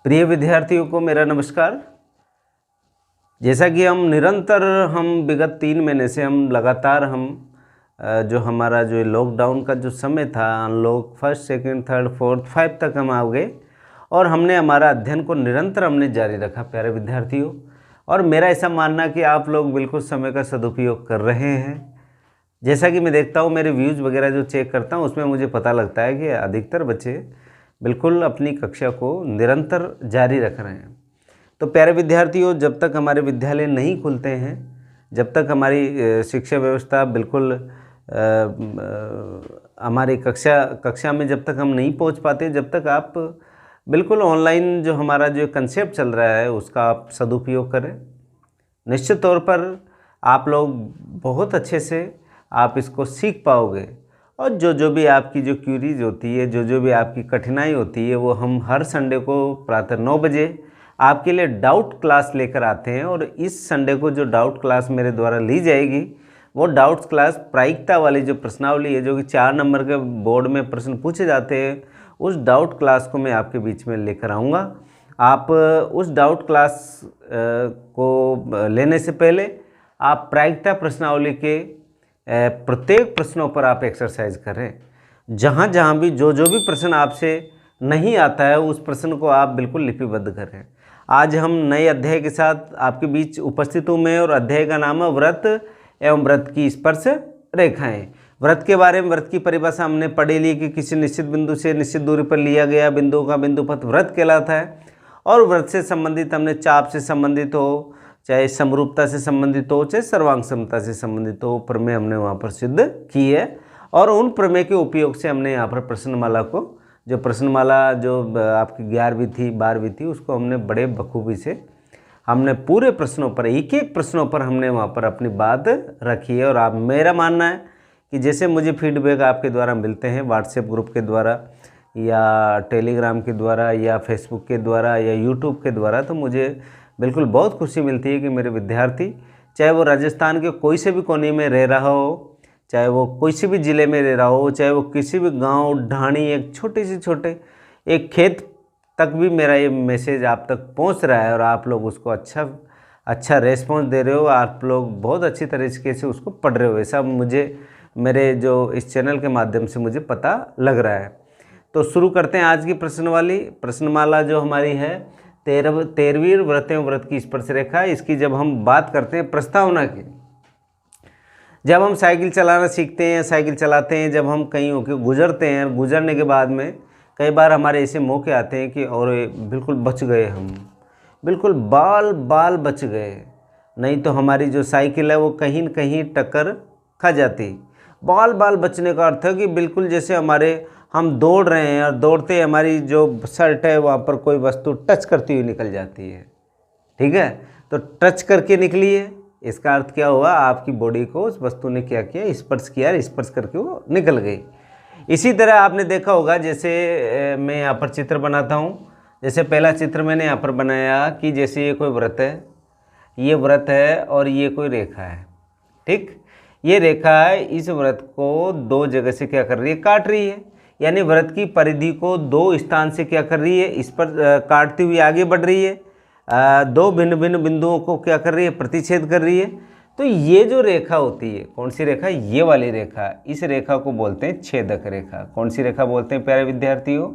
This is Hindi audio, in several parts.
प्रिय विद्यार्थियों को मेरा नमस्कार। जैसा कि हम विगत 3 महीने से हम लगातार जो हमारा जो लॉकडाउन का जो समय था, unlock 1st, 2nd, 3rd, 4th, 5 तक हम आ गए और हमने हमारा अध्ययन को निरंतर हमने जारी रखा प्यारे विद्यार्थियों। और मेरा ऐसा मानना कि आप लोग बिल्कुल समय का सदुपयोग कर रहे हैं। जैसा कि मैं देखता हूँ, मेरे व्यूज़ वगैरह जो चेक करता हूँ उसमें मुझे पता लगता है कि अधिकतर बच्चे बिल्कुल अपनी कक्षा को निरंतर जारी रख रहे हैं। तो प्यारे विद्यार्थियों, जब तक हमारे विद्यालय नहीं खुलते हैं, जब तक हमारी शिक्षा व्यवस्था बिल्कुल हमारी कक्षा में जब तक हम नहीं पहुंच पाते, जब तक आप बिल्कुल ऑनलाइन जो हमारा जो कंसेप्ट चल रहा है उसका आप सदुपयोग करें। निश्चित तौर पर आप लोग बहुत अच्छे से आप इसको सीख पाओगे और जो भी आपकी जो क्यूरीज होती है, जो भी आपकी कठिनाई होती है, वो हम हर संडे को प्रातः 9 बजे आपके लिए डाउट क्लास लेकर आते हैं। और इस संडे को जो डाउट क्लास मेरे द्वारा ली जाएगी वो डाउट्स क्लास प्रायिकता वाली जो प्रश्नावली है, जो कि 4 नंबर के बोर्ड में प्रश्न पूछे जाते हैं, उस डाउट क्लास को मैं आपके बीच में लेकर आऊँगा। आप उस डाउट क्लास को लेने से पहले आप प्रायिकता प्रश्नावली के प्रत्येक प्रश्नों पर आप एक्सरसाइज करें। जहाँ जहाँ भी जो भी प्रश्न आपसे नहीं आता है उस प्रश्न को आप बिल्कुल लिपिबद्ध करें। आज हम नए अध्याय के साथ आपके बीच उपस्थित हूँ मैं, और अध्याय का नाम है व्रत एवं व्रत की स्पर्श रेखाएं। व्रत के बारे में, व्रत की परिभाषा हमने पढ़ी ली कि किसी निश्चित बिंदु से निश्चित दूरी पर लिया गया बिंदु का बिंदुपथ व्रत कहलाता है। और व्रत से संबंधित हमने चाप से संबंधित हो, चाहे समरूपता से संबंधित हो, चाहे सर्वांग समता से संबंधित हो, प्रमेय हमने वहाँ पर सिद्ध की है। और उन प्रमेय के उपयोग से हमने यहाँ पर प्रश्नमाला को, जो प्रश्नमाला जो आपकी 11वीं थी 12वीं थी, उसको हमने बड़े बखूबी से हमने पूरे प्रश्नों पर, एक एक प्रश्नों पर हमने वहाँ पर अपनी बात रखी है। और आप, मेरा मानना है कि जैसे मुझे फीडबैक आपके द्वारा मिलते हैं व्हाट्सएप ग्रुप के द्वारा या टेलीग्राम के द्वारा या फेसबुक के द्वारा या यूट्यूब के द्वारा, तो मुझे बिल्कुल बहुत खुशी मिलती है कि मेरे विद्यार्थी, चाहे वो राजस्थान के कोई से भी कोने में रह रहा हो, चाहे वो कोई से भी ज़िले में रह रहा हो, चाहे वो किसी भी गांव ढाणी एक छोटे एक खेत तक भी मेरा ये मैसेज आप तक पहुंच रहा है और आप लोग उसको अच्छा रेस्पॉन्स दे रहे हो, आप लोग बहुत अच्छी तरीके से उसको पढ़ रहे हो, ऐसा मुझे मेरे जो इस चैनल के माध्यम से मुझे पता लग रहा है। तो शुरू करते हैं आज की प्रश्नमाला जो हमारी है 13वीं व्रत एवं व्रत की स्पर्श रेखा। इसकी जब हम बात करते हैं प्रस्तावना की, जब हम साइकिल चलाना सीखते हैं, साइकिल चलाते हैं, जब हम कहीं होकर गुजरते हैं, गुजरने के बाद में कई बार हमारे ऐसे मौके आते हैं कि और बिल्कुल बच गए, हम बिल्कुल बाल बच गए, नहीं तो हमारी जो साइकिल है वो कहीं न कहीं टक्कर खा जाती। बाल बचने का अर्थ है कि बिल्कुल जैसे हम दौड़ रहे हैं और दौड़ते हमारी जो शर्ट है वहाँ पर कोई वस्तु टच करती हुई निकल जाती है, ठीक है, तो टच करके निकली है, इसका अर्थ क्या हुआ, आपकी बॉडी को उस वस्तु ने क्या किया, स्पर्श किया, स्पर्श करके वो निकल गई। इसी तरह आपने देखा होगा, जैसे मैं यहाँ पर चित्र बनाता हूँ, जैसे पहला चित्र मैंने यहाँ पर बनाया कि जैसे ये कोई व्रत है, ये व्रत है और ये कोई रेखा है, ठीक, ये रेखा है, इस व्रत को 2 जगह से क्या कर रही है, काट रही है, यानी व्रत की परिधि को 2 स्थान से क्या कर रही है, इस पर काटती हुई आगे बढ़ रही है, 2 भिन्न बिंदुओं को क्या कर रही है, प्रतिच्छेद कर रही है। तो ये जो रेखा होती है, कौन सी रेखा, ये वाली रेखा, इस रेखा को बोलते हैं छेदक रेखा। कौन सी रेखा बोलते हैं प्यारे विद्यार्थियों,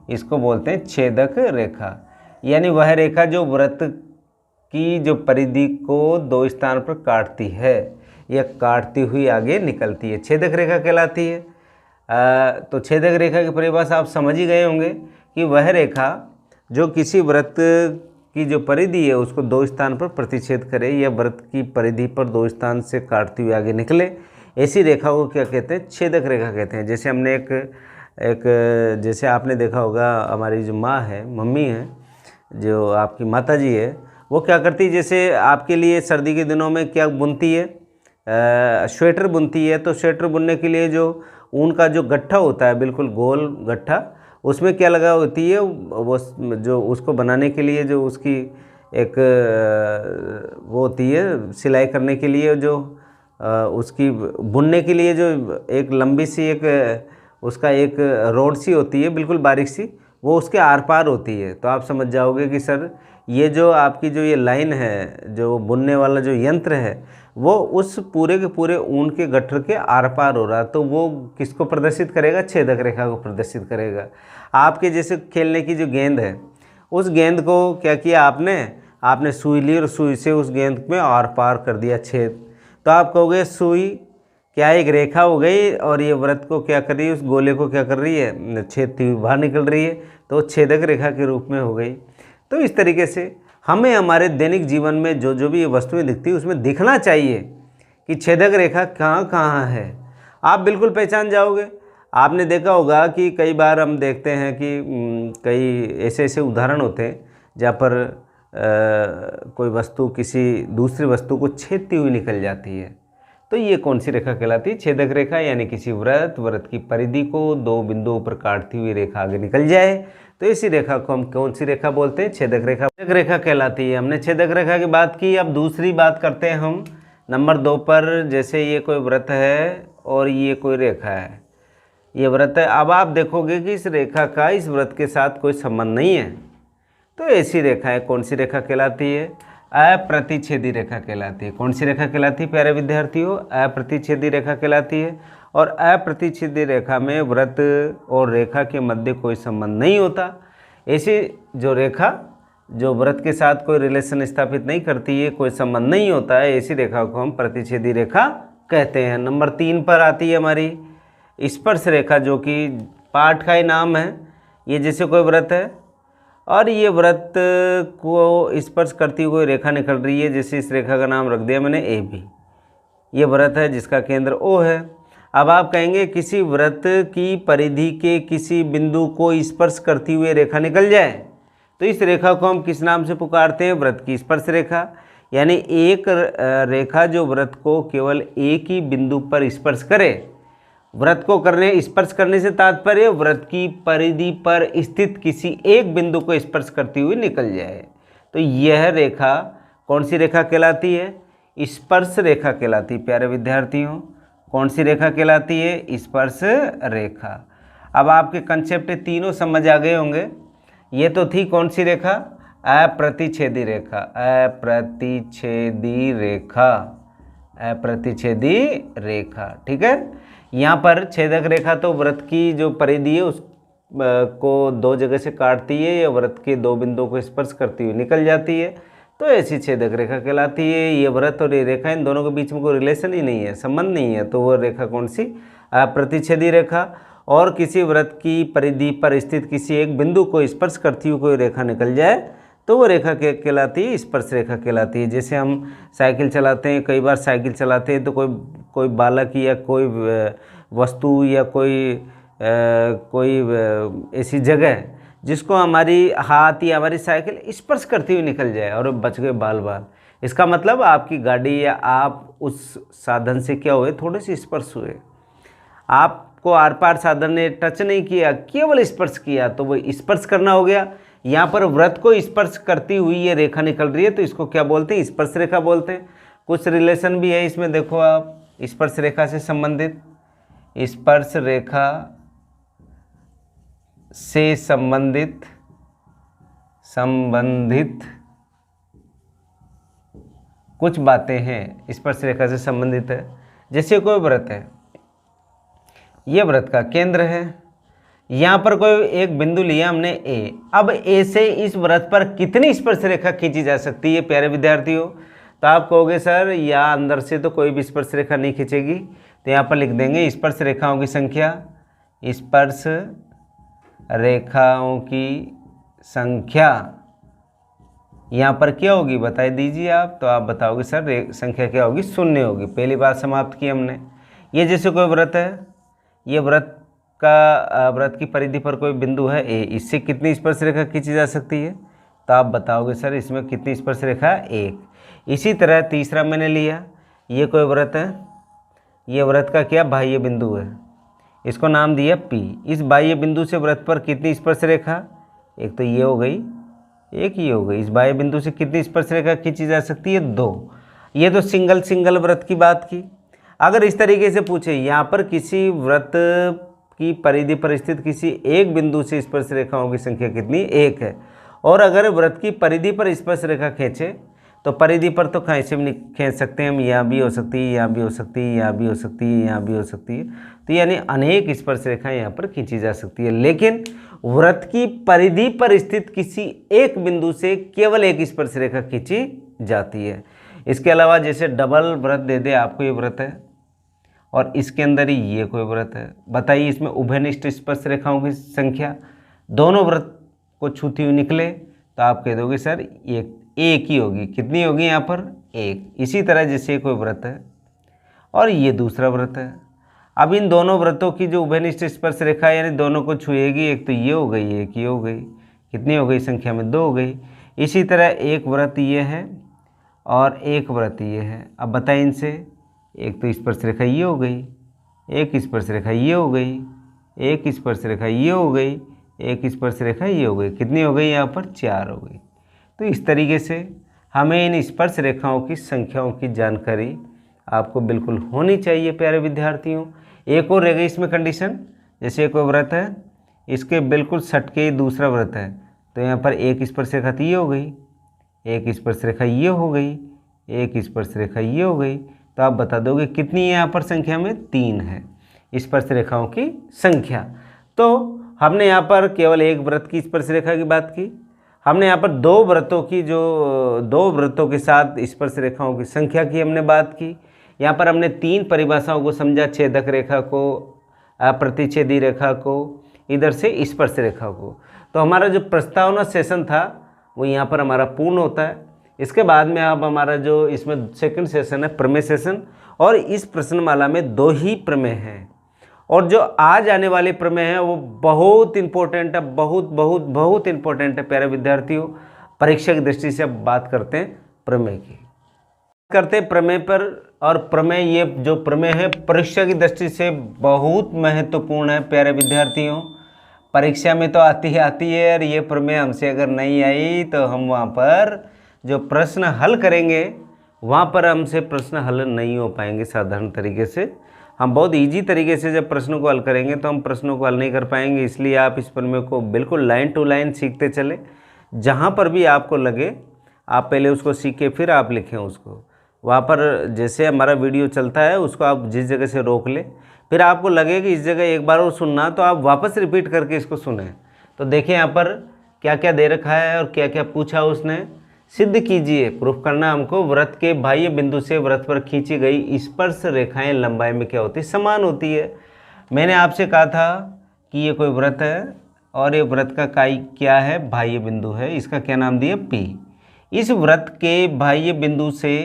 इसको बोलते हैं छेदक रेखा, यानी वह रेखा जो व्रत की जो परिधि को 2 स्थान पर काटती है, यह काटती हुई आगे निकलती है, छेदक रेखा कहलाती है। तो छेदक रेखा की परिभाषा आप समझ ही गए होंगे कि वह रेखा जो किसी व्रत की जो परिधि है उसको 2 स्थान पर प्रतिच्छेद करे, या व्रत की परिधि पर 2 स्थान से काटती हुई आगे निकले, ऐसी रेखा को क्या कहते हैं, छेदक रेखा कहते हैं। जैसे हमने एक जैसे आपने देखा होगा, हमारी जो माँ है, मम्मी है, जो आपकी माता जी है, वो क्या करती है, जैसे आपके लिए सर्दी के दिनों में क्या बुनती है, स्वेटर बुनती है। तो स्वेटर बुनने के लिए जो ऊन का जो गट्ठा होता है, बिल्कुल गोल गट्ठा, उसमें क्या लगा होती है, वो जो उसको बनाने के लिए जो उसकी एक वो होती है, सिलाई करने के लिए जो उसकी बुनने के लिए जो एक लंबी सी एक उसका एक रोड सी होती है, बिल्कुल बारीक सी, वो उसके आर पार होती है। तो आप समझ जाओगे कि सर ये जो आपकी जो ये लाइन है, जो बुनने वाला जो यंत्र है, वो उस पूरे के पूरे ऊन के गट्ठर के आर पार हो रहा है। तो वो किसको प्रदर्शित करेगा? छेदक रेखा को प्रदर्शित करेगा। आपके जैसे खेलने की जो गेंद है, उस गेंद को क्या किया आपने सुई ली और सुई से उस गेंद में आर पार कर दिया छेद। तो आप कहोगे सुई क्या एक रेखा हो गई और ये व्रत को क्या कर रही है, उस गोले को क्या कर रही है, छेदती हुई बाहर निकल रही है, तो छेदक रेखा के रूप में हो गई। तो इस तरीके से हमें हमारे दैनिक जीवन में जो जो भी ये वस्तुएं दिखती है उसमें दिखना चाहिए कि छेदक रेखा कहाँ कहाँ है। आप बिल्कुल पहचान जाओगे। आपने देखा होगा कि कई बार हम देखते हैं कि कई ऐसे ऐसे उदाहरण होते हैं जहाँ पर कोई वस्तु किसी दूसरी वस्तु को छेदती हुई निकल जाती है। तो ये कौन सी रेखा कहलाती है? छेदक रेखा। यानी किसी व्रत की परिधि को दो बिंदुओं पर काटती हुई रेखा आगे निकल जाए तो इसी रेखा को हम कौन सी रेखा बोलते हैं? छेदक रेखा। छेदक रेखा कहलाती है। हमने छेदक रेखा की बात की। अब दूसरी बात करते हैं हम नंबर 2 पर। जैसे ये कोई व्रत है और ये कोई रेखा है, ये व्रत है। अब आप देखोगे कि इस रेखा का इस व्रत के साथ कोई संबंध नहीं है, तो ऐसी रेखा है। कौन सी रेखा कहलाती है? अप्रतिच्छेदी रेखा कहलाती है। कौन सी रेखा कहलाती है प्यारे विद्यार्थियों? अप्रतिच्छेदी रेखा कहलाती है। और अप्रतिच्छेदी रेखा में व्रत और रेखा के मध्य कोई संबंध नहीं होता। ऐसी जो रेखा जो व्रत के साथ कोई रिलेशन स्थापित नहीं करती है, कोई संबंध नहीं होता है, ऐसी रेखा को हम प्रतिच्छेदी रेखा कहते हैं। नंबर 3 पर आती है हमारी स्पर्श रेखा, जो कि पाठ का ही नाम है। ये जैसे कोई व्रत है और ये व्रत को स्पर्श करती हुई रेखा निकल रही है, जैसे इस रेखा का नाम रख दिया मैंने ए बी। ये व्रत है जिसका केंद्र ओ है। अब आप कहेंगे किसी व्रत की परिधि के किसी बिंदु को स्पर्श करती हुई रेखा निकल जाए तो इस रेखा को हम किस नाम से पुकारते हैं? व्रत की स्पर्श रेखा। यानी एक रेखा जो व्रत को केवल एक ही बिंदु पर स्पर्श करे। व्रत को स्पर्श करने से तात्पर्य व्रत की परिधि पर स्थित किसी एक बिंदु को स्पर्श करती हुई निकल जाए। तो यह रेखा कौन सी रेखा कहलाती है? स्पर्श रेखा कहलाती है प्यारे विद्यार्थियों। कौन सी रेखा कहलाती है? स्पर्श रेखा। अब आपके कंसेप्ट तीनों समझ आ गए होंगे। ये तो थी कौन सी रेखा? अप्रतिच्छेदी रेखा। अप्रतिच्छेदी रेखा। अप्रतिच्छेदी रेखा, ठीक है। यहाँ पर छेदक रेखा तो व्रत की जो परिधि है उस को दो जगह से काटती है या व्रत के दो बिंदुओं को स्पर्श करती हुई निकल जाती है, तो ऐसी छेदक रेखा कहलाती है। ये व्रत और ये रेखा, इन दोनों के बीच में कोई रिलेशन ही नहीं है, संबंध नहीं है, तो वो रेखा कौन सी? अप्रतिच्छेदी रेखा। और किसी व्रत की परिधि पर स्थित किसी एक बिंदु को स्पर्श करती हुई कोई रेखा निकल जाए तो वो रेखा कहलाती है स्पर्श रेखा कहलाती है। जैसे हम साइकिल चलाते हैं, कई बार साइकिल चलाते हैं तो कोई बालक या कोई वस्तु या कोई ऐसी जगह जिसको हमारी हाथ या हमारी साइकिल स्पर्श करती हुई निकल जाए और बच गए बाल बाल, इसका मतलब आपकी गाड़ी या आप उस साधन से क्या हुए? थोड़े से स्पर्श हुए। आपको आर पार साधन ने टच नहीं किया, केवल स्पर्श किया, तो वो स्पर्श करना हो गया। यहाँ पर व्रत को स्पर्श करती हुई ये रेखा निकल रही है तो इसको क्या बोलते हैं? स्पर्श रेखा बोलते हैं। कुछ रिलेशन भी है इसमें, देखो आप स्पर्श रेखा से संबंधित, स्पर्श रेखा से संबंधित कुछ बातें हैं, स्पर्श रेखा से संबंधित है। जैसे कोई व्रत है, ये व्रत का केंद्र है, यहाँ पर कोई एक बिंदु लिया हमने ए। अब ए से इस व्रत पर कितनी स्पर्श रेखा खींची जा सकती है प्यारे विद्यार्थियों? तो आप कहोगे सर या अंदर से तो कोई भी स्पर्श रेखा नहीं खींचेगी, तो यहाँ पर लिख देंगे स्पर्श रेखाओं की संख्या। स्पर्श रेखाओं की संख्या यहाँ पर क्या होगी बताइए दीजिए आप। तो आप बताओगे सर संख्या क्या होगी? 0 होगी। पहली बार समाप्त की हमने। ये जैसे कोई व्रत है, ये व्रत की परिधि पर कोई बिंदु है ए, इससे कितनी स्पर्श रेखा खींची जा सकती है? तो आप बताओगे सर इसमें कितनी स्पर्श रेखा? 1। इसी तरह तीसरा मैंने लिया, ये कोई व्रत है, ये व्रत का क्या बाह्य बिंदु है, इसको नाम दिया P। इस बाह्य बिंदु से व्रत पर कितनी स्पर्श रेखा? एक तो ये हो गई, एक ये हो गई। इस बाह्य बिंदु से कितनी स्पर्श रेखा खींची जा सकती है? 2। ये तो सिंगल व्रत की बात की। अगर इस तरीके से पूछे यहाँ पर किसी व्रत की परिधि पर स्थित किसी एक बिंदु से स्पर्श रेखाओं की संख्या कितनी? एक है। और अगर वृत्त की परिधि पर स्पर्श रेखा खींचे तो परिधि पर तो कैसे भी खींच सकते हैं हम, यहाँ भी हो सकती है, यहाँ भी हो सकती है, यहाँ भी हो सकती है, यहाँ भी हो सकती है, तो यानी अनेक स्पर्श रेखाएं यहाँ पर खींची जा सकती है। लेकिन वृत्त की परिधि पर स्थित किसी एक बिंदु से केवल एक स्पर्श रेखा खींची जाती है। इसके अलावा जैसे डबल वृत्त दे दे आपको, ये वृत्त है और इसके अंदर ही ये कोई वृत्त है, बताइए इसमें उभयनिष्ठ स्पर्श रेखाओं की संख्या दोनों वृत्त को छूती हुई निकले तो आप कह दोगे सर एक ही होगी। कितनी होगी यहाँ पर? एक। इसी तरह जैसे कोई वृत्त है और ये दूसरा वृत्त है, अब इन दोनों वृत्तों की जो उभयनिष्ठ स्पर्श रेखा यानी दोनों को छुएगी, एक तो ये हो गई, एक ये हो गई, कितनी हो गई संख्या में? 2 हो गई। इसी तरह एक वृत्त ये है और एक वृत्त ये है। अब बताइए इनसे, एक तो स्पर्श रेखा ये हो गई, एक स्पर्श रेखा ये हो गई, एक स्पर्श रेखा ये हो गई, एक स्पर्श रेखा ये हो गई, कितनी हो गई यहाँ पर? 4 हो गई। तो इस तरीके से हमें इन स्पर्श रेखाओं की संख्याओं की जानकारी आपको बिल्कुल होनी चाहिए प्यारे विद्यार्थियों। एक और रह गई इसमें कंडीशन, जैसे कोई व्रत है, इसके बिल्कुल सटके दूसरा व्रत है, तो यहाँ पर एक स्पर्श रेखा ये हो गई, एक स्पर्श रेखा ये हो गई, एक स्पर्श रेखा ये हो गई, तो आप बता दोगे कितनी है यहाँ पर संख्या में? 3 है स्पर्श रेखाओं की संख्या। तो हमने यहाँ पर केवल एक व्रत की स्पर्श रेखा की बात की, हमने यहाँ पर 2 व्रतों की जो 2 व्रतों के साथ स्पर्श रेखाओं की संख्या की हमने बात की। यहाँ पर हमने 3 परिभाषाओं को समझा, छेदक रेखा को, प्रतिच्छेदी रेखा को, इधर से स्पर्श रेखा को। तो हमारा जो प्रस्तावना सेशन था वो यहाँ पर हमारा पूर्ण होता है। इसके बाद में अब हमारा जो इसमें सेकंड सेशन है प्रमेय सेशन, और इस प्रश्नमाला में 2 ही प्रमेय हैं, और जो आज आने वाले प्रमेय हैं वो बहुत इंपॉर्टेंट है, बहुत बहुत बहुत इंपॉर्टेंट है प्यारे विद्यार्थियों। परीक्षा की दृष्टि से अब बात करते हैं प्रमेय की, करते हैं प्रमेय पर। और प्रमेय, ये जो प्रमेय है परीक्षा की दृष्टि से बहुत महत्वपूर्ण है प्यारे विद्यार्थियों। परीक्षा में तो आती है और ये प्रमेय हमसे अगर नहीं आई तो हम वहाँ पर जो प्रश्न हल करेंगे वहाँ पर हमसे प्रश्न हल नहीं हो पाएंगे साधारण तरीके से। हम बहुत इजी तरीके से जब प्रश्नों को हल करेंगे तो हम प्रश्नों को हल नहीं कर पाएंगे। इसलिए आप इस प्रमेय को बिल्कुल लाइन टू लाइन सीखते चले, जहाँ पर भी आपको लगे आप पहले उसको सीखें फिर आप लिखें उसको। वहाँ पर जैसे हमारा वीडियो चलता है उसको आप जिस जगह से रोक लें, फिर आपको लगे कि इस जगह एक बार और सुनना, तो आप वापस रिपीट करके इसको सुने। तो देखिए यहाँ पर क्या क्या दे रखा है और क्या क्या पूछा उसने। सिद्ध कीजिए, प्रूफ करना हमको, व्रत के बाह्य बिंदु से व्रत पर खींची गई स्पर्श रेखाएं लंबाई में क्या होती है? समान होती है। मैंने आपसे कहा था कि ये कोई व्रत है और ये व्रत का क्या है? बाह्य बिंदु है। इसका क्या नाम दिया? P। इस व्रत के बाह्य बिंदु से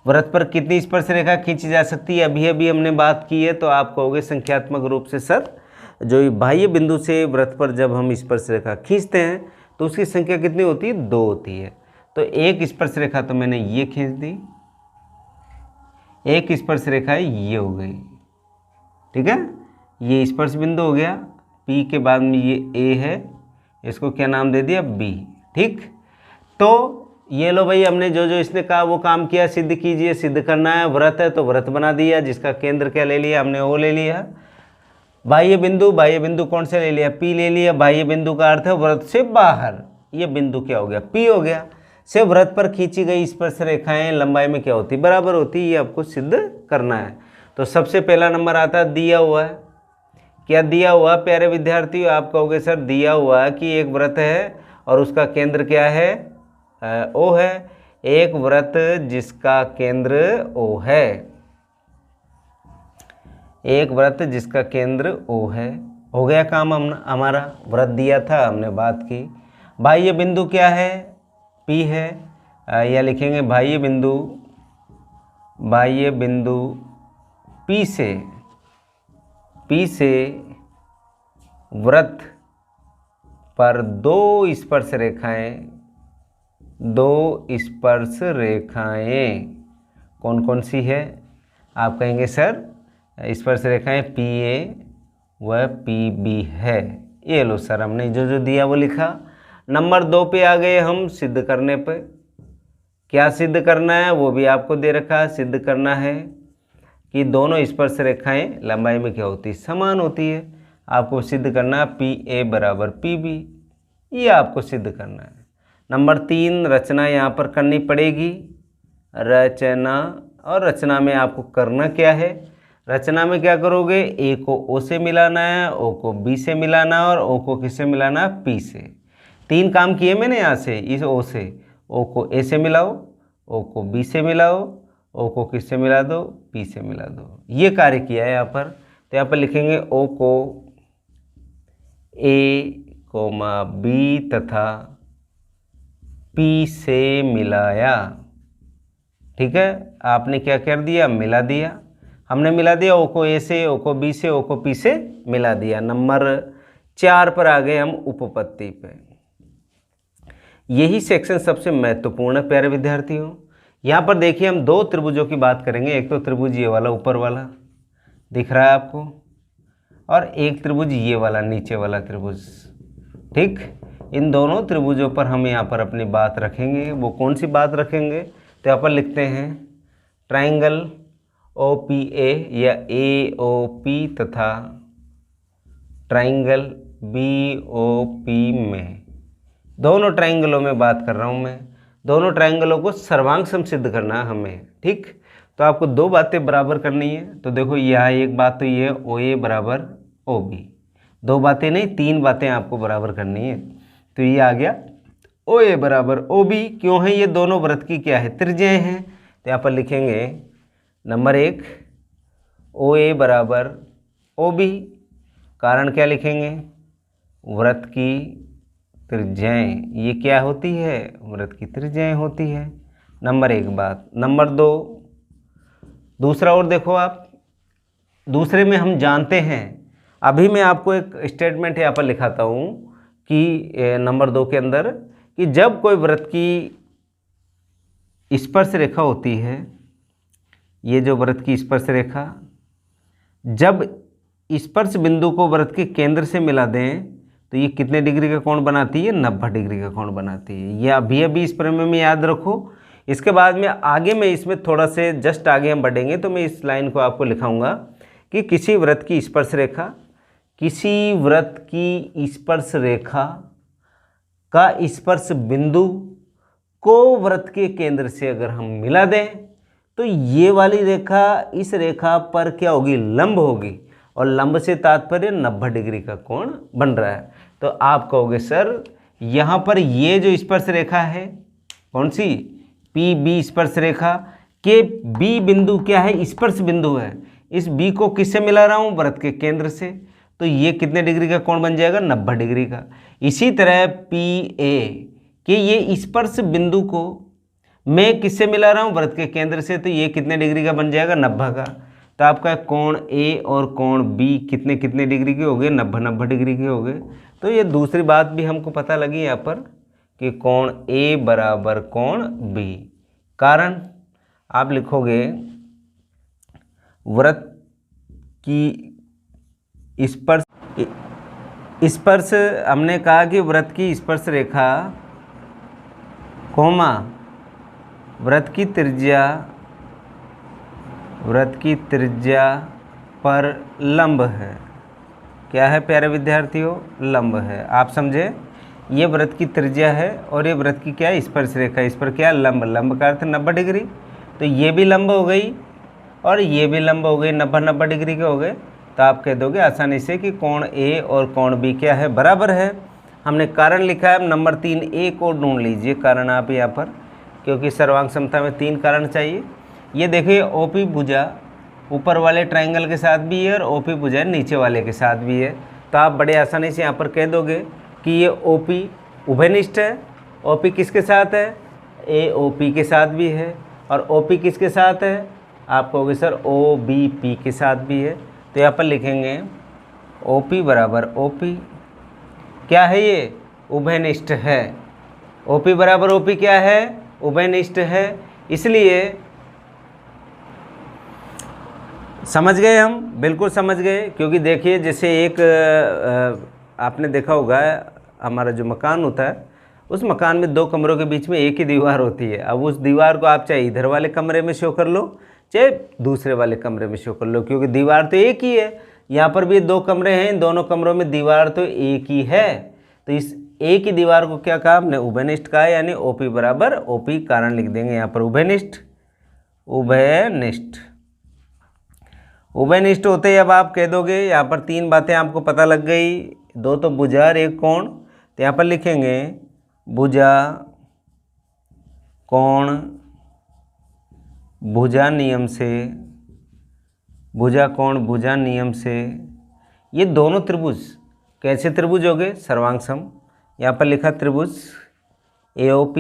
व्रत पर कितनी स्पर्श रेखा खींची जा सकती है? अभी हमने बात की है। तो आप कहोगे संख्यात्मक रूप से सर जो बाह्य बिंदु से व्रत पर जब हम स्पर्श रेखा खींचते हैं तो उसकी संख्या कितनी होती है? 2 होती है। तो एक स्पर्श रेखा तो मैंने ये खींच दी, एक स्पर्श रेखा ये हो गई, ठीक है, ये स्पर्श बिंदु हो गया। P के बाद में ये A है, इसको क्या नाम दे दिया? B। ठीक, तो ये लो भाई, हमने जो जो इसने कहा वो काम किया। सिद्ध कीजिए, सिद्ध करना है। व्रत है तो व्रत बना दिया, जिसका केंद्र क्या ले लिया हमने? O ले लिया। बाह्य बिंदु कौन से ले लिया? P ले लिया। बाह्य बिंदु का अर्थ है व्रत से बाहर, ये बिंदु क्या हो गया? P हो गया। से व्रत पर खींची गई स्पर्श रेखाएं लंबाई में क्या होती? बराबर होती। ये आपको सिद्ध करना है। तो सबसे पहला नंबर आता है दिया हुआ है। क्या दिया हुआ प्यारे विद्यार्थियों? आप कहोगे सर दिया हुआ कि एक व्रत है और उसका केंद्र क्या है? O है। एक व्रत जिसका केंद्र O है, एक व्रत जिसका केंद्र O है। हो गया काम हमारा। व्रत दिया था, हमने बात की। बाह्य बिंदु क्या है? P है, या लिखेंगे बाह्य बिंदु P से व्रत पर 2 स्पर्श रेखाएं कौन कौन सी है? आप कहेंगे सर स्पर्श रेखाएं PA व PB है। ये लो सर, हमने जो जो दिया वो लिखा। नंबर 2 पे आ गए हम सिद्ध करने पे। क्या सिद्ध करना है वो भी आपको दे रखा है। सिद्ध करना है कि दोनों स्पर्श रेखाएं लंबाई में क्या होती है, समान होती है। आपको सिद्ध करना PA बराबर PB, ये आपको सिद्ध करना है। नंबर 3 रचना यहाँ पर करनी पड़ेगी, रचना। और रचना में आपको करना क्या है, रचना में क्या करोगे, A को O से मिलाना है, O को B से मिलाना है और O को किससे मिलाना है, P से। 3 काम किए मैंने यहाँ से, इस O से, O को A से मिलाओ, O को B से मिलाओ, O को किससे मिला दो, P से मिला दो। ये कार्य किया है यहाँ पर। तो यहाँ पर लिखेंगे O को A, B तथा P से मिलाया। ठीक है, आपने क्या कर दिया, मिला दिया। हमने मिला दिया O को A से, O को B से, O को P से मिला दिया। नंबर 4 पर आ गए हम उपपत्ति पे। यही सेक्शन सबसे महत्वपूर्ण है प्यारे विद्यार्थियों। यहाँ पर देखिए हम 2 त्रिभुजों की बात करेंगे। एक तो त्रिभुज ये वाला ऊपर वाला दिख रहा है आपको, और एक त्रिभुज ये वाला नीचे वाला त्रिभुज। ठीक, इन दोनों त्रिभुजों पर हम यहाँ पर अपनी बात रखेंगे। वो कौन सी बात रखेंगे, तो यहाँ पर लिखते हैं ट्राइंगल OPA या AOP तथा ट्राइंगल BOP में, दोनों ट्राइंगलों में बात कर रहा हूँ मैं। दोनों ट्राइंगलों को सर्वांग सम सिद्ध करना है हमें। ठीक, तो आपको 2 बातें बराबर करनी है। तो देखो यहाँ एक बात तो ये OA बराबर OB, 2 बातें नहीं 3 बातें आपको बराबर करनी है। तो ये आ गया OA बराबर OB। क्यों है, ये दोनों वृत्त की क्या है, त्रिज्याएं हैं। तो यहाँ पर लिखेंगे नंबर 1 OA बराबर OB। कारण क्या लिखेंगे, वृत्त की त्रिज्याएं, ये क्या होती है, वृत्त की त्रिज्याएं होती है। नंबर 1 बात। नंबर 2 दूसरा और देखो आप, दूसरे में हम जानते हैं, अभी मैं आपको एक स्टेटमेंट यहाँ पर लिखाता हूँ कि नंबर 2 के अंदर, कि जब कोई वृत्त की स्पर्श रेखा होती है, ये जो वृत्त की स्पर्श रेखा, जब स्पर्श बिंदु को वृत्त के केंद्र से मिला दें तो ये कितने डिग्री का कोण बनाती है, 90 डिग्री का कोण बनाती है। ये अभी इस प्रमेय में याद रखो। इसके बाद में आगे मैं इसमें थोड़ा से जस्ट आगे हम बढ़ेंगे तो मैं इस लाइन को आपको लिखाऊंगा कि किसी वृत्त की स्पर्श रेखा, किसी वृत्त की स्पर्श रेखा का स्पर्श बिंदु को वृत्त के केंद्र से अगर हम मिला दें तो ये वाली रेखा इस रेखा पर क्या होगी, लंब होगी। और लंब से तात्पर्य 90 डिग्री का कोण बन रहा है। तो आप कहोगे सर यहाँ पर ये जो स्पर्श रेखा है, कौन सी, PB स्पर्श रेखा के B बिंदु क्या है, स्पर्श बिंदु है। इस B को किससे मिला रहा हूँ, वृत्त के केंद्र से। तो ये कितने डिग्री का कोण बन जाएगा, 90 डिग्री का। इसी तरह PA के ये स्पर्श बिंदु को मैं किससे मिला रहा हूँ, वृत्त के केंद्र से। तो ये कितने डिग्री का बन जाएगा, 90 का। तो आपका कोण A और कोण B कितने कितने डिग्री के हो गए, 90 डिग्री के हो गए। तो ये दूसरी बात भी हमको पता लगी यहाँ पर कि कोण A बराबर कोण B। कारण आप लिखोगे वृत्त की स्पर्श हमने कहा कि वृत्त की स्पर्श रेखा कोमा वृत्त की त्रिज्या पर लंब है। क्या है प्यारे विद्यार्थियों, लंब है। आप समझे, ये वृत्त की त्रिज्या है और ये वृत्त की क्या है, स्पर्श रेखा। इस पर क्या, लंब। लंब का अर्थ 90 डिग्री। तो ये भी लंब हो गई और ये भी लंब हो गई, 90 डिग्री के हो गए। तो आप कह दोगे आसानी से कि कोण A और कोण B क्या है, बराबर है। हमने कारण लिखा है। नंबर 3 A को ढूंढ लीजिए कारण आप यहाँ पर, क्योंकि सर्वांग समता में 3 कारण चाहिए। ये देखिए OP भुजा ऊपर वाले ट्राइंगल के साथ भी है और OP भुजा नीचे वाले के साथ भी है। तो आप बड़े आसानी से यहाँ पर कह दोगे कि ये OP उभयनिष्ठ है। OP किसके साथ है, AOP के साथ भी है। और OP किसके साथ है, आप कहोगे सर OBP के साथ भी है। तो यहाँ पर लिखेंगे OP बराबर OP, क्या है ये, उभयनिष्ठ है। OP बराबर OP क्या है, उभयनिष्ठ है। इसलिए समझ गए हम, बिल्कुल समझ गए। क्योंकि देखिए जैसे एक आपने देखा होगा हमारा जो मकान होता है उस मकान में 2 कमरों के बीच में एक ही दीवार होती है। अब उस दीवार को आप चाहे इधर वाले कमरे में शो कर लो, चाहे दूसरे वाले कमरे में शो कर लो, क्योंकि दीवार तो एक ही है। यहाँ पर भी 2 कमरे हैं, इन दोनों कमरों में दीवार तो एक ही है। तो इस एक ही दीवार को क्या कहा हमने, उभयनिष्ठ कहा, यानी OP बराबर OP कारण लिख देंगे यहाँ पर उभयनिष्ठ। उभयनिष्ठ उभयनिष्ठ होते ही अब आप कह दोगे, यहाँ पर 3 बातें आपको पता लग गई, 2 तो भुजा और 1 कोण। तो यहाँ पर लिखेंगे भुजा कोण, भुजा नियम से, भुजा कोण भुजा नियम से ये दोनों त्रिभुज कैसे त्रिभुज हो गए, सर्वांग सम। यहाँ पर लिखा त्रिभुज AOP,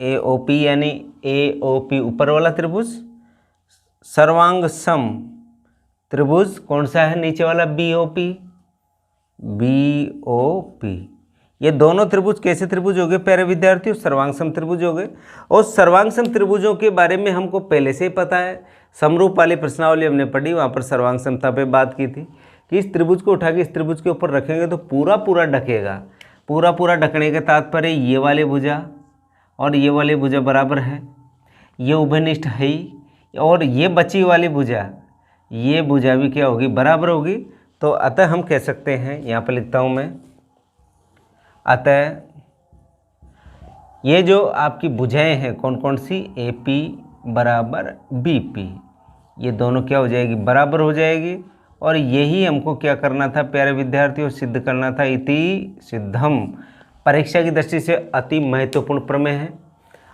AOP यानी AOP ऊपर वाला त्रिभुज, सर्वांग सम त्रिभुज कौन सा है, नीचे वाला BOP, BOP। ये दोनों त्रिभुज कैसे त्रिभुज हो गए प्यारे विद्यार्थियों, सर्वांग सम त्रिभुज हो गए। और सर्वांग सम त्रिभुजों के बारे में हमको पहले से ही पता है, समरूप वाली प्रश्नावली हमने पढ़ी, वहाँ पर सर्वांग समता पे बात की थी कि इस त्रिभुज को उठा के इस त्रिभुज के ऊपर रखेंगे तो पूरा पूरा ढकेगा। पूरा पूरा ढकने का तात्पर्य ये वाले भुजा और ये वाली भुजा बराबर है, ये उभयनिष्ठ है ही, और ये बची वाली भुजा, ये भुजा भी क्या होगी, बराबर होगी। तो अतः हम कह सकते हैं, यहाँ पर लिखता हूँ मैं, अतः ये जो आपकी भुजाएं हैं कौन कौन सी, AP बराबर BP, ये दोनों क्या हो जाएगी, बराबर हो जाएगी। और यही हमको क्या करना था प्यारे विद्यार्थियों, सिद्ध करना था। इति सिद्धम परीक्षा की दृष्टि से अति महत्वपूर्ण प्रमेय है,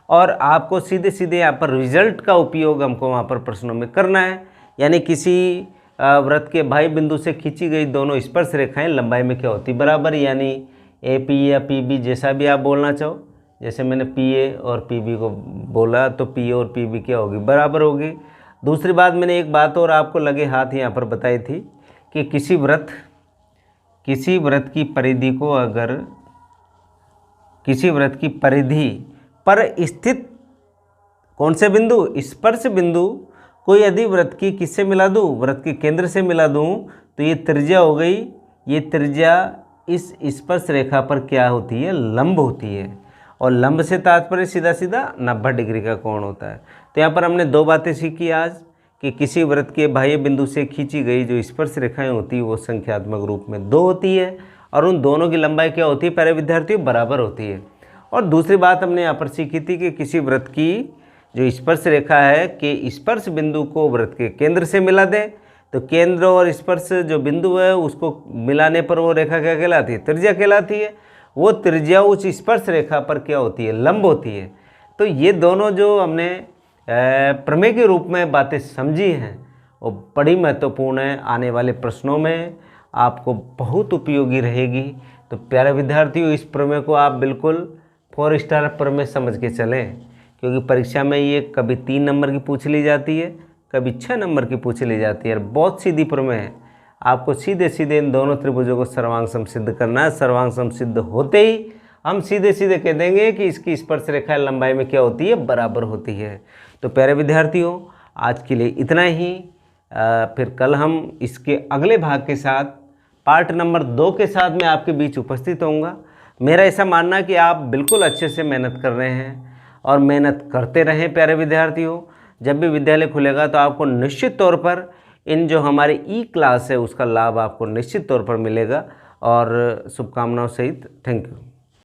और आपको सीधे सीधे यहाँ पर रिजल्ट का उपयोग हमको वहाँ पर प्रश्नों में करना है। यानी किसी वृत्त के बाह्य बिंदु से खींची गई दोनों स्पर्श रेखाएं लंबाई में क्या होती, बराबर, यानी AP या PB जैसा भी आप बोलना चाहो। जैसे मैंने PA और PB को बोला तो PA और PB क्या होगी, बराबर होगी। दूसरी बात, मैंने एक बात और आपको लगे हाथ यहाँ पर बताई थी कि किसी वृत्त की परिधि को, अगर किसी वृत्त की परिधि पर स्थित कौन से बिंदु, स्पर्श बिंदु को यदि वृत्त की किससे मिला दूँ, वृत्त के केंद्र से मिला दूँ, तो ये त्रिज्या हो गई। ये त्रिज्या इस स्पर्श रेखा पर क्या होती है, लंब होती है। और लंब से तात्पर्य सीधा सीधा 90 डिग्री का कोण होता है। तो यहाँ पर हमने 2 बातें सीखी आज, कि किसी वृत्त के बाह्य बिंदु से खींची गई जो स्पर्श रेखाएं होती है वो संख्यात्मक रूप में 2 होती है, और उन दोनों की लंबाई क्या होती है प्यारे विद्यार्थियों, बराबर होती है। और दूसरी बात हमने यहाँ पर सीखी थी कि किसी वृत्त की जो स्पर्श रेखा है कि स्पर्श बिंदु को वृत्त के केंद्र से मिला दें, तो केंद्र और स्पर्श जो बिंदु है उसको मिलाने पर वो रेखा क्या कहलाती है, त्रिज्या कहलाती है। वो त्रिज्या उस स्पर्श रेखा पर क्या होती है, लंब होती है। तो ये दोनों जो हमने प्रमेय के रूप में बातें समझी हैं वो बड़ी महत्वपूर्ण है, आने वाले प्रश्नों में आपको बहुत उपयोगी रहेगी। तो प्यारे विद्यार्थियों, इस प्रमेय को आप बिल्कुल 4 स्टार प्रमेय समझ के चलें, क्योंकि परीक्षा में ये कभी 3 नंबर की पूछ ली जाती है, कभी 6 नंबर की पूछ ली जाती है। बहुत सीधी प्रमेय है, आपको सीधे सीधे इन दोनों त्रिभुजों को सर्वांग सम सिद्ध करना है। सर्वांग सम सिद्ध होते ही हम सीधे सीधे कह देंगे कि इसकी स्पर्श रेखा लंबाई में क्या होती है, बराबर होती है। तो प्यारे विद्यार्थियों, आज के लिए इतना ही। फिर कल हम इसके अगले भाग के साथ, पार्ट नंबर 2 के साथ मैं आपके बीच उपस्थित होऊंगा। मेरा ऐसा मानना है कि आप बिल्कुल अच्छे से मेहनत कर रहे हैं और मेहनत करते रहें प्यारे विद्यार्थियों। जब भी विद्यालय खुलेगा तो आपको निश्चित तौर पर इन जो हमारी E क्लास है उसका लाभ आपको निश्चित तौर पर मिलेगा। और शुभकामनाओं सहित थैंक यू।